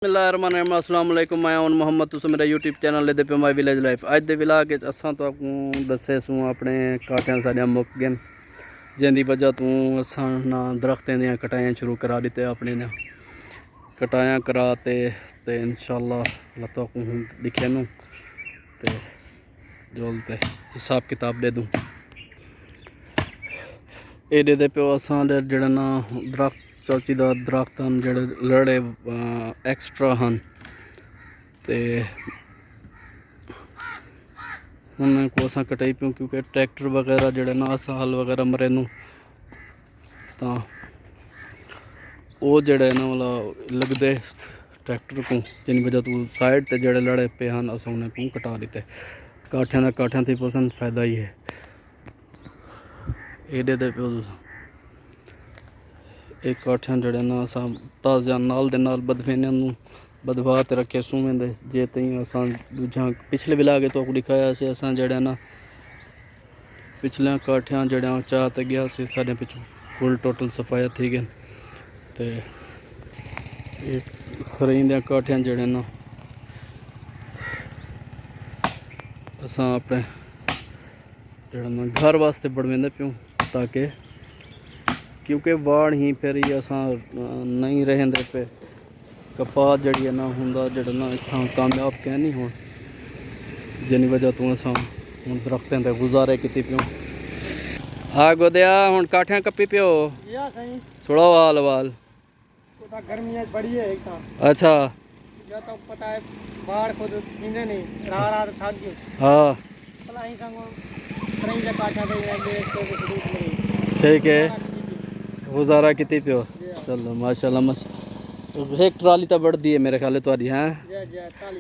बिस्मिल्लाहिर्रहमानिर्रहीम अस्सलाम वालेकुम। मैं हूं मोहम्मद, तुस मेरा यूट्यूब चैनल लेते पे माई विलेज लाइफ। अज दे विलाग असां तो दसे सूँ अपने काटियां साढ़ियां मुक गए, जिंदी वजह तू असां ना दरख्तें दियां कटाइयां शुरू करा दिते। अपने ने कटाइयां करा ते इंशाअल्लाह लता को दिखे नूं ते जोलते हिसाब किताब दे दूँ। एडे दे प्यो असां दे जेड़ा ना दरख्त चौचीदा दरख्त हैं जेड़े लड़े एक्सट्रा हैं ते उन्हें को असां कटाई पियूं, क्योंकि ट्रैक्टर वगैरह जेड़े ना असां हल वगैरह मरे नूं तां वो जेड़े ना मतलब लगदे ट्रैक्टर को, जिन वजह तू साइड ते जेड़े लड़े पे हैं असां उन्हें को कटा दिते। काठियां दा काठियां थी पसंद फायदा ही है। एडे दे प्यो एक काठियां जड़े ना असां ताज़ा नाल दे नाल बदफेनियां नूं बदवा ते रखे सूवें दे जे तई असां दूजा पिछले विलागे तो दिखाया से असां जड़े ना पिछले काठियां जड़े चाह ते गया से साढ़े पिछू फुल टोटल सफाया थी गए ते सरें दे काठियां जड़े ना असां अपने जड़ा ना घर वास्ते बढ़वेंदे प्यूं, ताकि क्योंकि वाड़ ही फिर ही असां नहीं रहेंदे पे कपास जड़ी है ना हुंदा जड़ा ना इत्थां कामयाब कह नहीं हो, जिन वजह तू असां हुण दरख्तें ते गुजारे कीती पियो। आ गोदिया हुण काठियां कप्पी पियो थोड़ा वाल वाल गर्मी बड़ी है एक अच्छा जो तो पता है बाढ़ खुद थींदे नहीं रात थक गए। हाँ भला ही संगो ट्रेन जा काठा दे ले ठीक है गुजारा किती पियो। चलो माशाल्लाह मस एक ट्राली तो बढ़ती है मेरे ख्याल तुहाडी हैं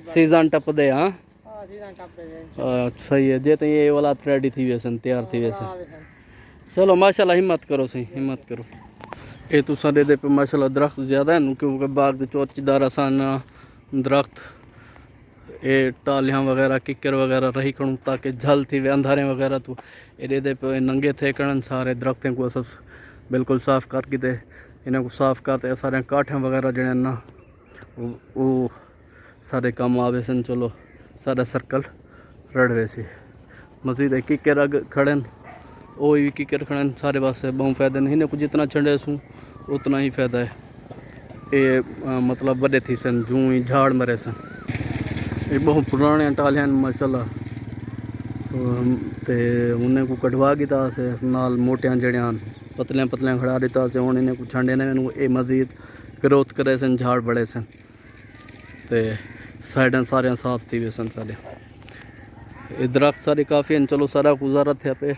सीजन टपदे। हाँ सही है जे तो ये वाला रेडी थी वैसे तैयार थी वैसे। चलो माशाल्लाह हिम्मत करो सही हिम्मत करो। ये तो साढ़े दे पे माशाल्लाह दरख्त ज़्यादा है क्योंकि बाग के चौचीदार आसान दरख्त ये टालियाँ वगैरह किक्कर वगैरह रही करूँ ताकि झल थी वे अंधारे वगैरह तो एडे दे पे नंगे थे करण सारे दरख्तें को अस बिल्कुल साफ़ करके ते इन्हें को साफ़ करते सारे काठियाँ वगैरह जड़े ना वो सारे काम आवे सन। चलो सारा सर्कल रड़वे सी मजीद किक्कर अग खड़े वो भी किक्कर खड़े सारे वास्ते बहुत फायदे नहीं, इन्हें को जितना छंडे सूँ उतना ही फायदा है। ये मतलब बड़े थी सन जूं ही झाड़ मरे सन। ये बहुत पुराने टालियां माशाल्लाह ते उन्हें को कटवा किता से नाल मोटियां जड़ियां पतलियां पतलियां खड़ा दिता से हुण इन्हें को छंडे ने ये मजीद ग्रोथ करे सन झाड़ बड़े सन ते साइडां सारियां साफ थी वे सन सारे। ये दरख्त सारे काफ़ी हैं। चलो सारा गुजारा थे पे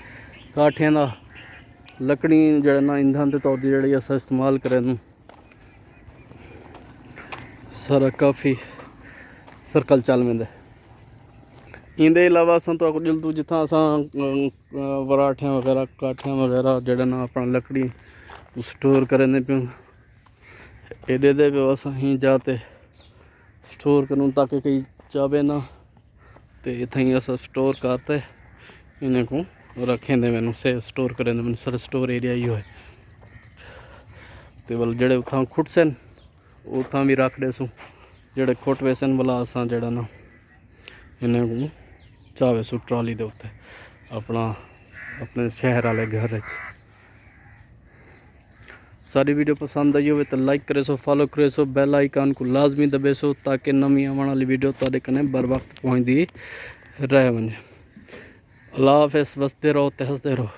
काठियां दा लकड़ी जड़ा ना ईंधन के तौर पर जी अस इस्तेमाल करें सारा काफ़ी सर्कल चल वेंदे। इंदे अलावा असां तो जल्दू जिथा असां वराठियां वगैरह काठियां वगैरह जड़ा ना अपना लकड़ी स्टोर करें पियूं एडे दे पे असां ही जाते स्टोर करूँ ताकि कहीं चावे ना तो इतना ही अस स्टोर करते इन्हें को रखें दे मैनू से स्टोर करें मैनू सर स्टोर एरिया ही है तो वाल जड़े उतना खुट सन उतना भी रख दे सूँ जड़े खुट वे सन वाला असां जड़ा ना इन्हें को चावे सू ट्राली दे उत्ते अपना अपने शहर वाले घर। सारी वीडियो पसंद आई हो तो लाइक करे सो फॉलो करे सो बेल आइकन को लाजमी दबे सो ताकि नवी आने वाली वीडियो तुहाडे कने बर वक्त पहुँचती रहे वने। अल्लाह हाफिज़, वसते रहो ते हंसते रहो।